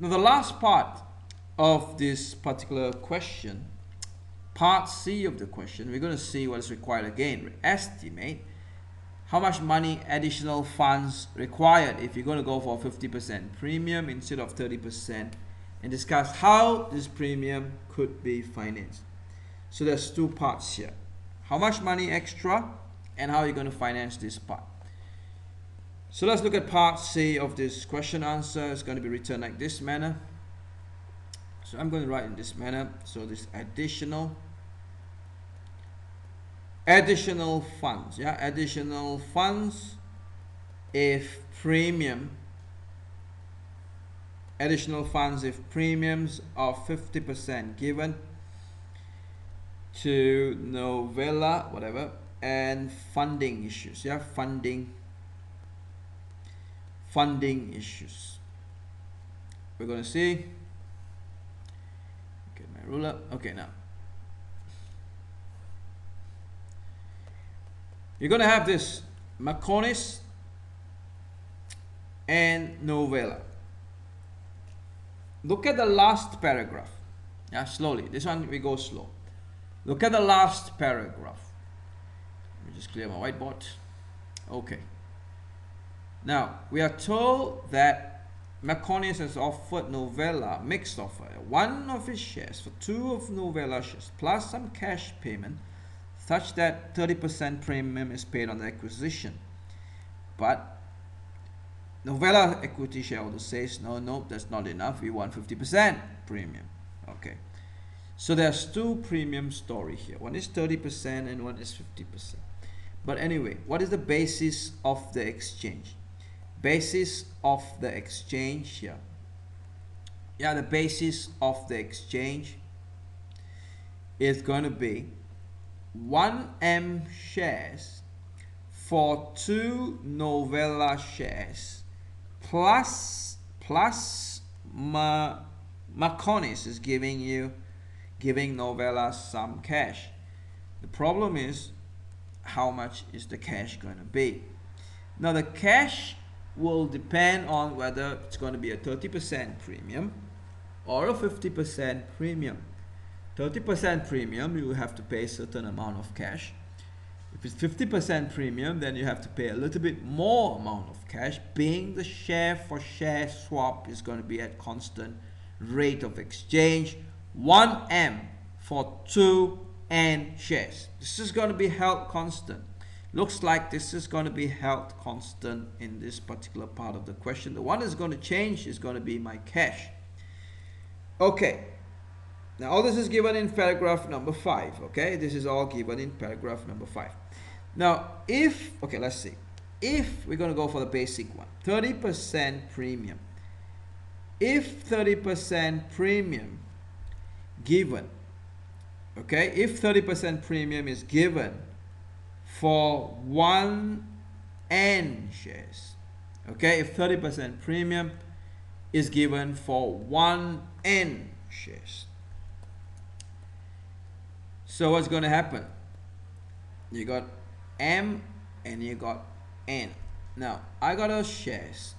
Now the last part of this particular question, part C of the question, we're going to see what is required again. Estimate how much money additional funds required if you're going to go for 50% premium instead of 30%, and discuss how this premium could be financed. So there's two parts here. How much money extra and how you're going to finance this part. So let's look at part C of this question answer. It's going to be written like this manner. So I'm going to write in this manner. So this additional funds, yeah, additional funds if premiums of 50% given to novella, whatever, and funding issues, yeah, funding issues. We're going to see, get my ruler. Okay, now you're going to have this Makonis and novella. Look at the last paragraph. Yeah, slowly. This one we go slow. Look at the last paragraph. Let me just clear my whiteboard. Okay. Now, we are told that Makonis has offered novella mixed offer, one of his shares for 2 of novella shares plus some cash payment, such that 30% premium is paid on the acquisition. But novella equity shareholder says, no, that's not enough. We want 50% premium. Okay. So there's two premium story here. One is 30% and one is 50%. But anyway, what is the basis of the exchange? Basis of the exchange here. Yeah, the basis of the exchange is going to be 1M shares for 2 novella shares plus Makonis is giving novella some cash. The problem is, how much is the cash going to be? Now the cash will depend on whether it's going to be a 30% premium or a 50% premium. 30% premium, you have to pay a certain amount of cash. If it's 50% premium, then you have to pay a little bit more amount of cash, being the share for share swap is going to be at constant rate of exchange, 1M for 2N shares. This is going to be held constant. Looks like this is going to be held constant in this particular part of the question. The one that's going to change is going to be my cash. Okay. Now all this is given in paragraph number 5. Okay, this is all given in paragraph number 5. Now let's see. If we're going to go for the basic one, 30% premium. If 30% premium given, okay, if 30% premium is given for 1N shares, okay, if 30% premium is given for 1N shares, so what's going to happen? You got M and you got N. Now I got those shares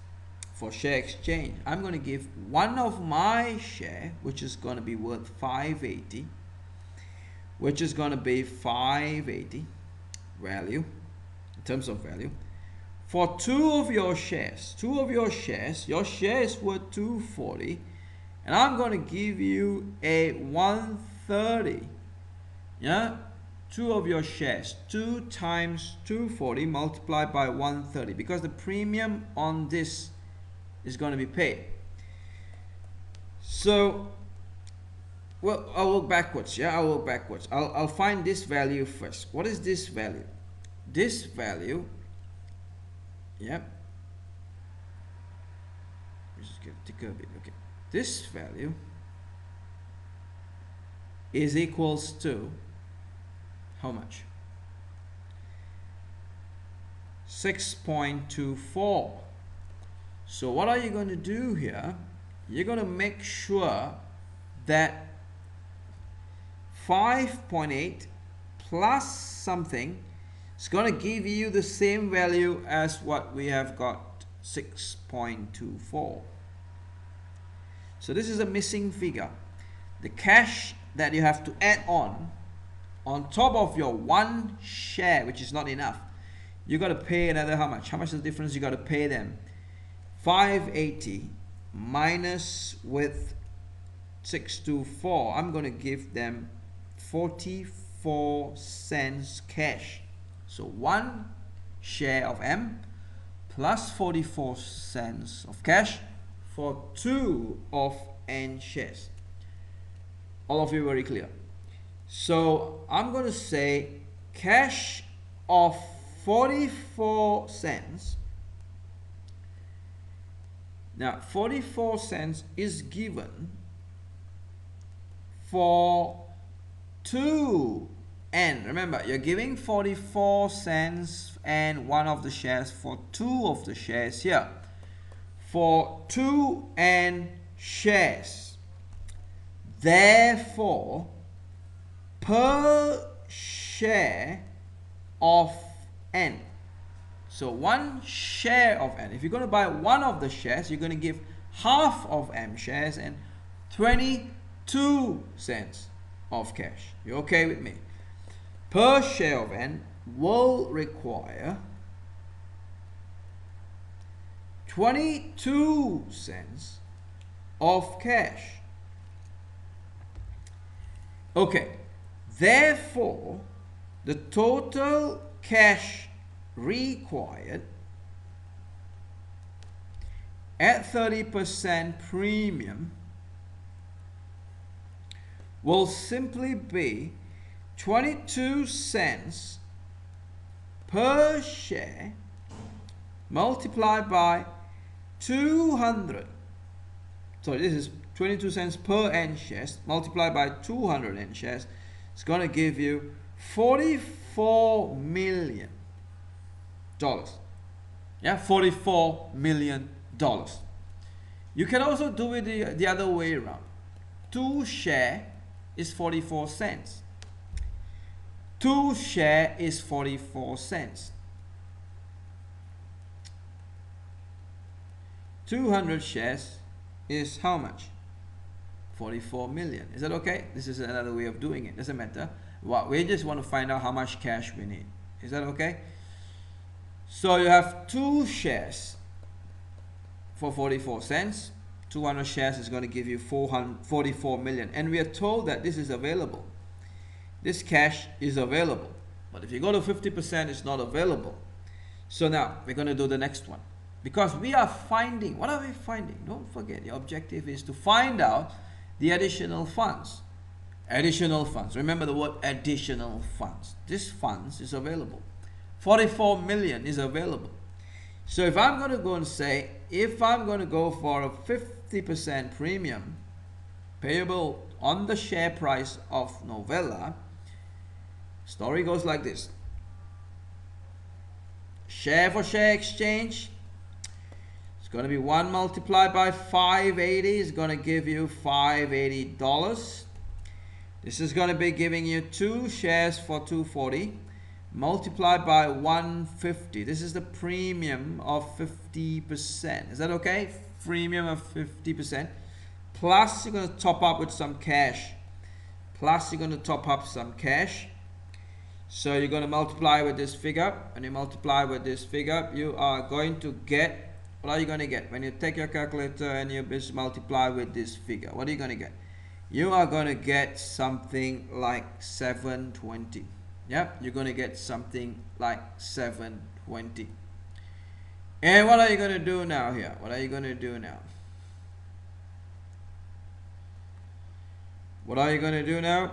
for share exchange. I'm going to give one of my share, which is going to be worth 580, which is going to be 580 value in terms of value, for 2 of your shares. Your share is worth 240, and I'm going to give you a 130. Yeah, 2 of your shares, 2 times 240 multiplied by 130, because the premium on this is going to be paid. So, well, I'll work backwards. Yeah, I'll work backwards. I'll find this value first. What is this value? This value, yeah. Let's just get a ticker a bit. Okay, this value is equals to how much? 6.24. So what are you going to do here? You're going to make sure that 5.8 plus something is going to give you the same value as what we have got, 6.24. So this is a missing figure. The cash that you have to add on top of your one share, which is not enough. You got to pay another how much? How much is the difference? You got to pay them 580 minus with 624. I'm going to give them 44 cents cash. So one share of M plus 44 cents of cash for 2 of N shares. All of you very clear? So I'm going to say cash of 44 cents. Now 44 cents is given for 2 N. Remember, you're giving 44 cents and one of the shares for 2 of the shares here. For 2 N shares. Therefore, per share of N. So one share of N. If you're going to buy one of the shares, you're going to give half of M shares and 22 cents of cash. You okay with me? Per share of N will require 22 cents of cash. Okay, therefore, the total cash required at 30% premium will simply be 22 cents per share multiplied by 200. So this is 22 cents per N shares multiplied by 200 N shares. It's going to give you $44 million. Yeah, $44 million. You can also do it the other way around. 2 share is 44 cents. 2 share is 44 cents. 200 shares is how much? 44 million. Is that okay? This is another way of doing it. Doesn't matter. Well, we just want to find out how much cash we need. Is that okay? So you have 2 shares for 44 cents. 200 shares is going to give you 44 million. And we are told that this is available. This cash is available. But if you go to 50%, it's not available. So now we're going to do the next one. Because we are finding, what are we finding? Don't forget, the objective is to find out the additional funds. Additional funds. Remember the word additional funds. This funds is available. 44 million is available. So if I'm going to go and say, if I'm going to go for a 50% premium payable on the share price of Novella, story goes like this. Share for share exchange. It's going to be 1 multiplied by 580 is going to give you $580. This is going to be giving you 2 shares for 240 multiplied by 150. This is the premium of 50%. Is that okay? Premium of 50%. Plus you're going to top up with some cash. Plus you're going to top up some cash. So you're going to multiply with this figure. When you multiply with this figure, you are going to get, what are you going to get? When you take your calculator and you multiply with this figure, what are you going to get? You are going to get something like 720. Yep, you're going to get something like 720. And what are you going to do now here? What are you going to do now? What are you going to do now?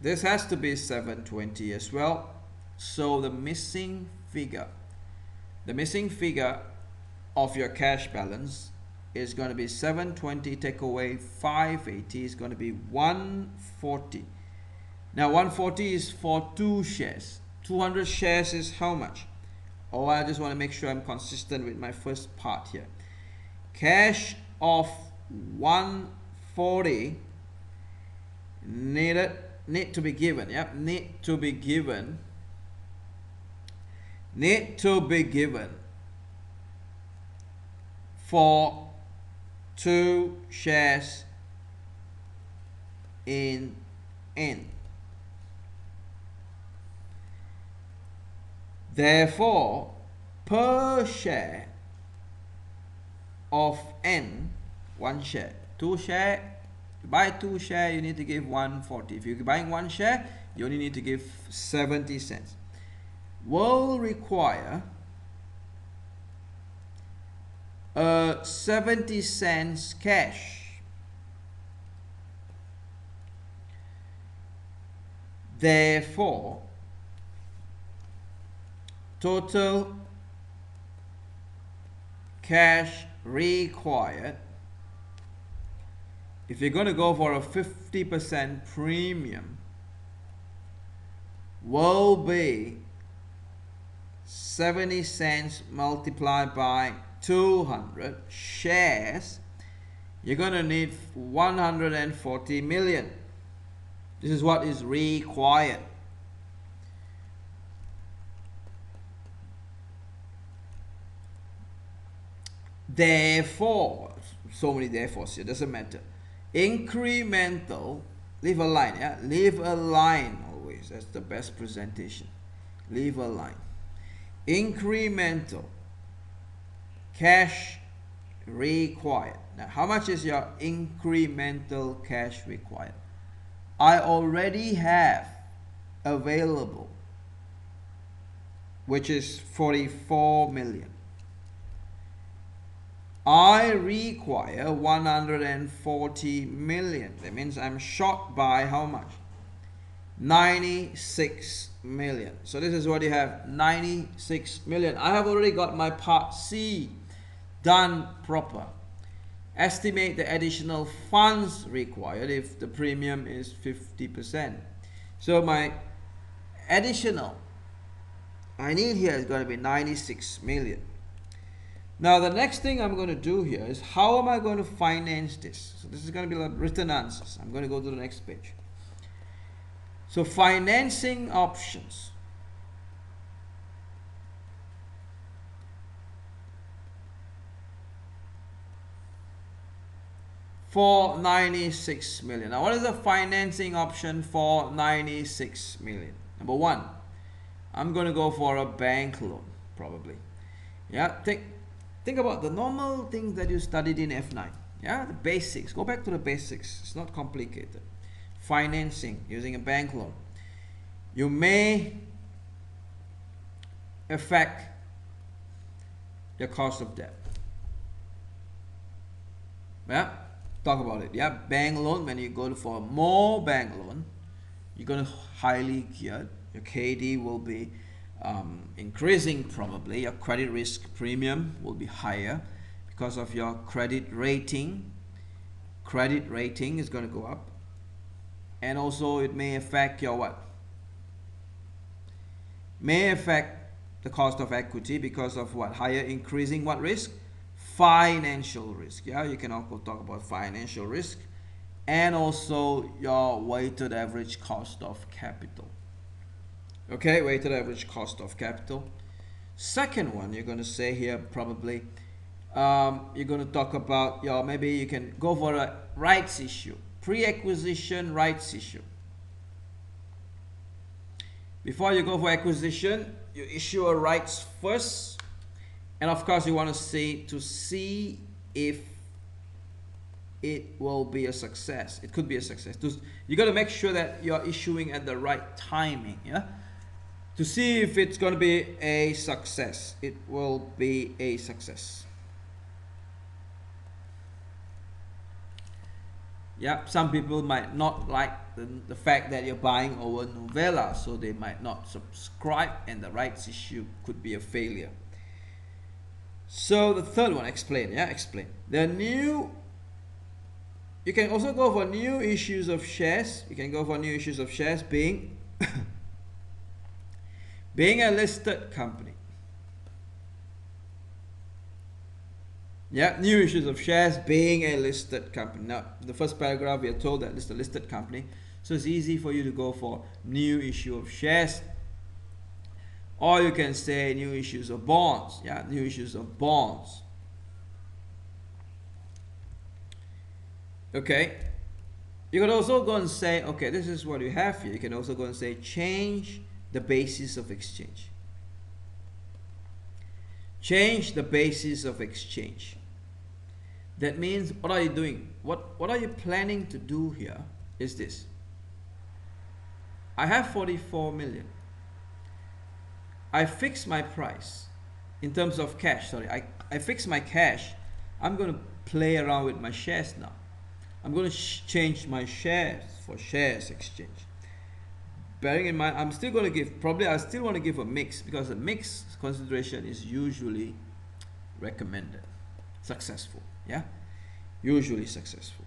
This has to be 720 as well. So the missing figure of your cash balance is going to be 720, take away 580 is going to be 140. Now 140 is for 2 shares. 200 shares is how much? Oh, I just want to make sure I'm consistent with my first part here. Cash of 140 need to be given. Yep, need to be given for 2 shares in N. Therefore, per share of N, 1 share, 2 share, you buy 2 share, you need to give 140. If you're buying 1 share, you only need to give 70 cents. Will require 70 cents cash. Therefore, total cash required, if you're going to go for a 50% premium, will be 70 cents multiplied by 200 shares. You're going to need 140 million. This is what is required. Therefore, so many therefores here, doesn't matter. Incremental, leave a line, yeah? Leave a line always. That's the best presentation. Leave a line. Incremental cash required. Now, how much is your incremental cash required? I already have available, which is 44 million. I require 140 million. That means I'm short by how much? 96 million. So this is what you have, 96 million. I have already got my part C done proper. Estimate the additional funds required if the premium is 50%. So my additional I need here is going to be 96 million. Now the next thing I'm going to do here is, how am I going to finance this? So this is going to be like written answers. I'm going to go to the next page. So financing options. For 96 million. Now what is the financing option for 96 million? Number one, I'm going to go for a bank loan, probably. Yeah, think about the normal things that you studied in F9. Yeah, the basics. Go back to the basics. It's not complicated. Financing using a bank loan. You may affect your cost of debt. Yeah, talk about it. Yeah, bank loan, when you go for more bank loan, you're going to highly geared. Your KD will be increasing probably. Your credit risk premium will be higher because of your credit rating. Credit rating is going to go up. And also it may affect your what? May affect the cost of equity because of what? Higher increasing what risk? Financial risk. Yeah, you can also talk about financial risk. And also your weighted average cost of capital. Okay, weighted average cost of capital. Second one, you're going to say here probably, you're going to talk about your, maybe you can go for a rights issue, pre-acquisition rights issue. Before you go for acquisition, you issue a rights first, and of course you want to see if it will be a success. It could be a success. You got to make sure that you're issuing at the right timing. Yeah. To see if it's going to be a success. It will be a success. Yeah, some people might not like the fact that you're buying over novella, so they might not subscribe, and the rights issue could be a failure. So the third one, explain. Yeah, explain. The new, you can also go for new issues of shares. You can go for new issues of shares being being a listed company. Yeah, new issues of shares being a listed company. Now, the first paragraph we are told that it's a listed company, so it's easy for you to go for new issue of shares. Or you can say new issues of bonds. Yeah, new issues of bonds. Okay, you can also go and say, okay, this is what you have here. You can also go and say change the basis of exchange. Change the basis of exchange. That means, what are you doing? What are you planning to do here is this. I have 44 million. I fix my price in terms of cash. Sorry, I fix my cash. I'm going to play around with my shares now. I'm going to change my shares for shares exchange. Bearing in mind, I'm still going to give, probably I still want to give a mix, because a mix consideration is usually recommended, successful, yeah, usually successful.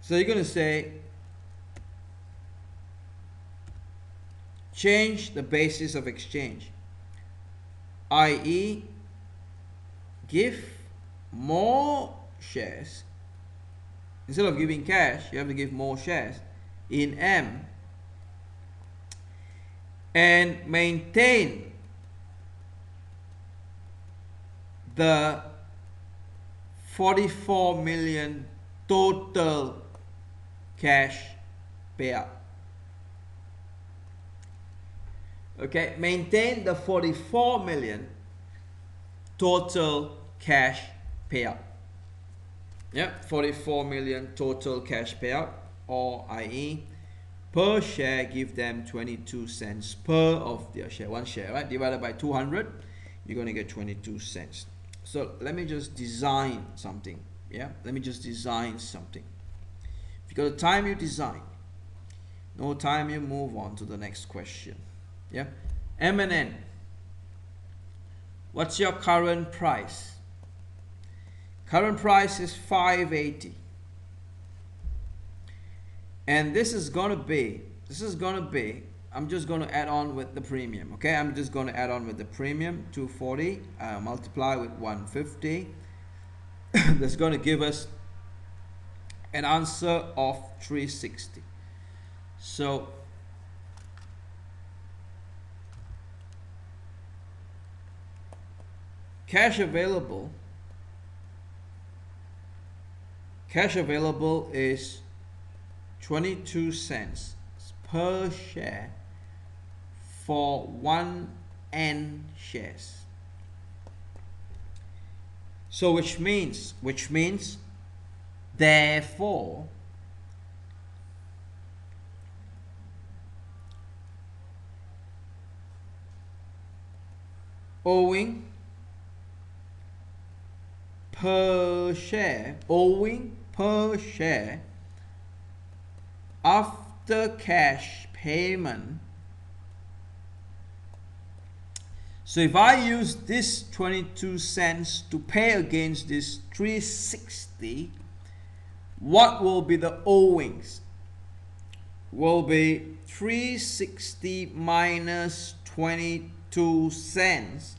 So you're going to say change the basis of exchange, i.e. give more shares. Instead of giving cash, you have to give more shares in M, and maintain the 44 million total cash payout. Okay, maintain the 44 million total cash payout. Yep, 44 million total cash payout, or i.e. per share, give them 22 cents per of their share. One share, right? Divided by 200, you're going to get 22 cents. So let me just design something. Yeah, let me just design something. If you got the time, you design. No time, you move on to the next question. Yeah, M and N. What's your current price? Current price is 580. And this is going to be, I'm just going to add on with the premium. Okay, I'm just going to add on with the premium, 240, multiply with 150. That's going to give us an answer of 360. So cash available is 22 cents per share for 1 N shares. So which means therefore owing per share after cash payment. So if I use this 22 cents to pay against this 360, what will be the owings? Will be 360 minus 22 cents,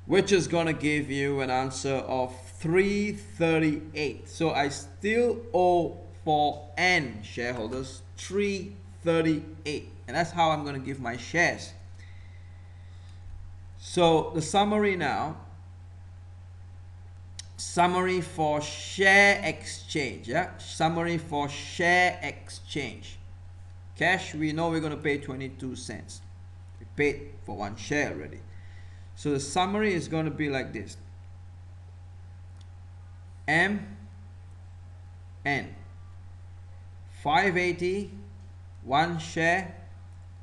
which is going to give you an answer of 338. So I still owe for N shareholders 338, and that's how I'm going to give my shares. So the summary now, summary for share exchange, yeah, summary for share exchange. Cash, we know we're going to pay 22 cents. We paid for 1 share already. So the summary is going to be like this. M N 580, 1 share.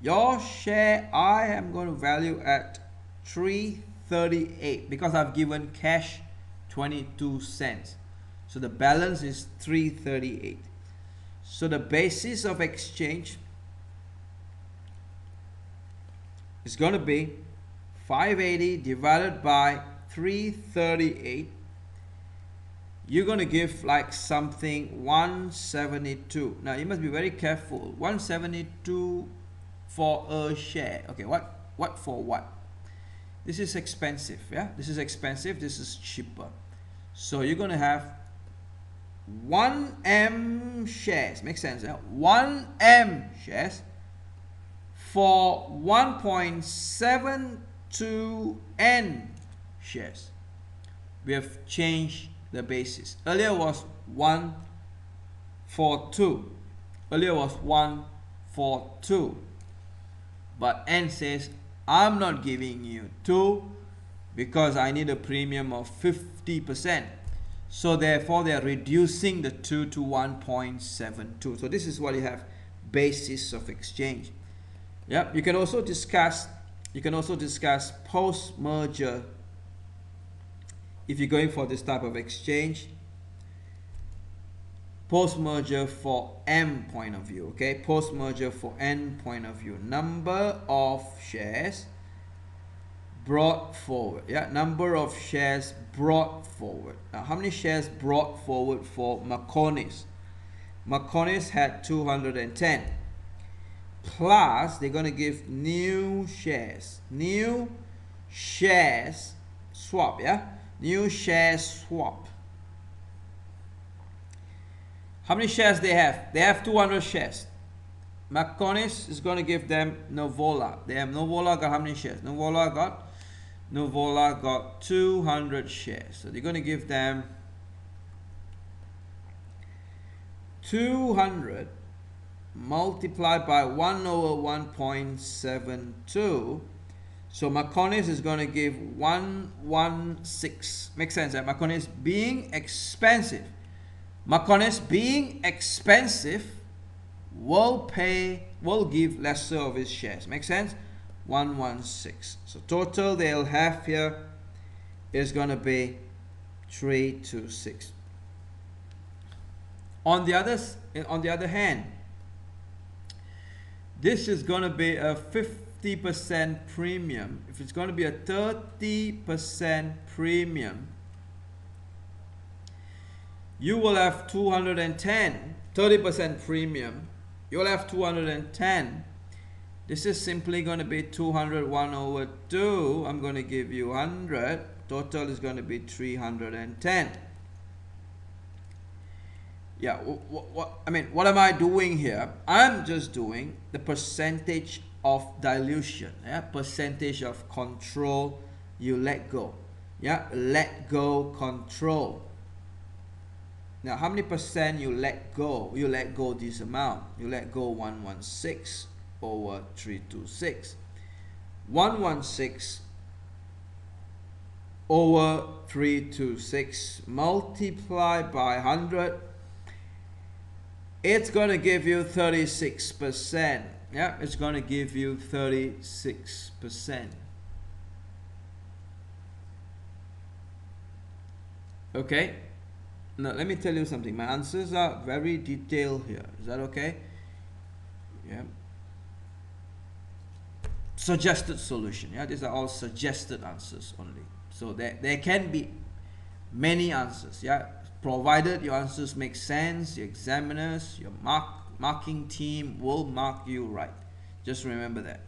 Your share I am going to value at 338 because I've given cash 22 cents. So the balance is 338. So the basis of exchange is going to be 580 divided by 338. You're going to give like something 172. Now you must be very careful. 172 for a share. Okay, what for what? This is expensive, yeah? This is expensive, this is cheaper. So you're going to have 1M shares. Makes sense, yeah? 1M shares for 1.72N shares. We have changed the basis. Earlier was 142. Earlier was 142. But N says, I'm not giving you 2 because I need a premium of 50%. So therefore they are reducing the 2 to 1.72. So this is what you have, basis of exchange. Yeah, you can also discuss post-merger if you're going for this type of exchange. Post-merger for M point of view, okay? Post-merger for N point of view. Number of shares brought forward. Yeah, number of shares brought forward. Now, how many shares brought forward for Makonis? Makonis had 210. Plus, they're going to give new shares. New shares swap, yeah? New shares swap. How many shares they have? They have 200 shares. Makonis is going to give them Novola. They have Novola got how many shares? Novola got 200 shares. So they're going to give them 200 multiplied by 1 over 1.72. So Makonis is going to give 116. Makes sense, right? Makonis being expensive. Makonis being expensive will give lesser of his shares. Make sense? 116. So total they'll have here is going to be 326. On the other hand, this is going to be a 50% premium. If it's going to be a 30% premium, you will have 210. 30% premium, you'll have 210. This is simply going to be 201 over 2. I'm going to give you 100. Total is going to be 310. Yeah, what am I doing here? I'm just doing the percentage of dilution. Yeah, percentage of control you let go. Yeah, let go control. Now, how many percent you let go? You let go this amount. You let go 116 over 326. 116 over 326 multiplied by 100. It's going to give you 36%. Yeah, it's going to give you 36%. Okay. Now, let me tell you something. My answers are very detailed here. Is that okay? Yeah. Suggested solution. Yeah, these are all suggested answers only. So there can be many answers. Yeah, provided your answers make sense, your examiners, your marking team will mark you right. Just remember that.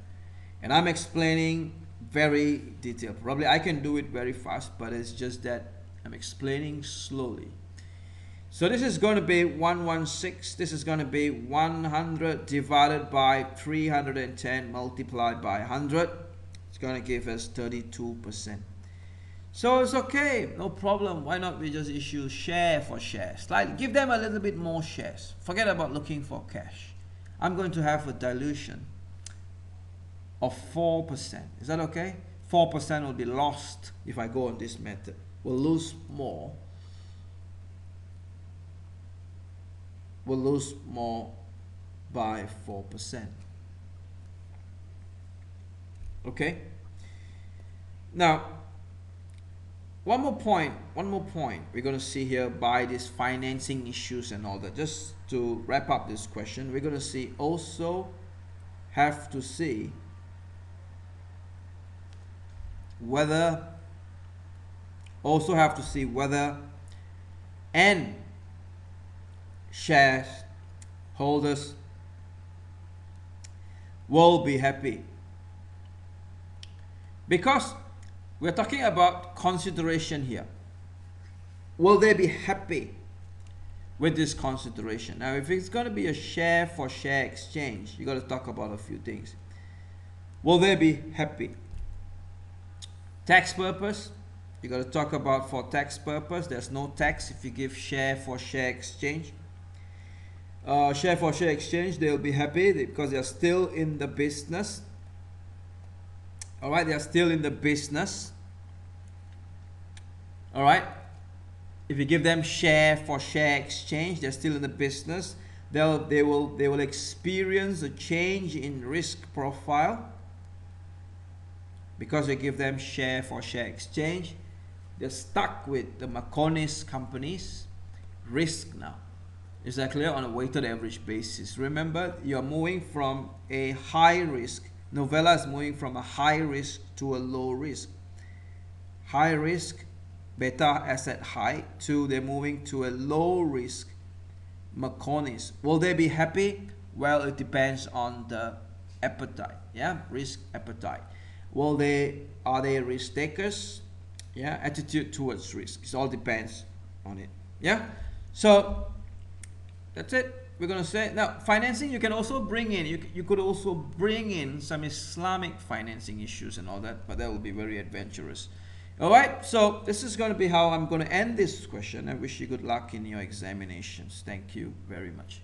And I'm explaining very detailed. Probably I can do it very fast, but it's just that I'm explaining slowly. So this is going to be 116. This is going to be 100 divided by 310 multiplied by 100. It's going to give us 32%. So it's okay, no problem. Why not we just issue share for shares? Like, give them a little bit more shares. Forget about looking for cash. I'm going to have a dilution of 4%. Is that okay? 4% will be lost if I go on this method. We'll lose more. Will lose more by 4%. Okay. Now, one more point we're going to see here by these financing issues and all that. Just to wrap up this question, we're going to see have to see whether N shares holders will be happy, because we're talking about consideration here. Will they be happy with this consideration? Now, if it's going to be a share for share exchange, you got to talk about a few things. Will they be happy? Tax purpose, You got to talk about for tax purpose. There's no tax if you give share for share exchange. Share for share exchange, they'll be happy because they're still in the business. All right, they're still in the business. All right. If you give them share for share exchange, they're still in the business. They will experience a change in risk profile because you give them share for share exchange. They're stuck with the Makonis companies. Risk now. Is that clear? On a weighted average basis. Remember, you're moving from a high risk. Novella is moving from a high risk to a low risk. High risk, beta asset high, to they're moving to a low risk Makonis. Will they be happy? Well, it depends on the appetite. Yeah, risk appetite. Are they risk takers? Yeah, attitude towards risk. It all depends on it. Yeah, so that's it. We're gonna say now financing. You can also bring in. You could also bring in some Islamic financing issues and all that, but that will be very adventurous. All right. So this is going to be how I'm going to end this question. I wish you good luck in your examinations. Thank you very much.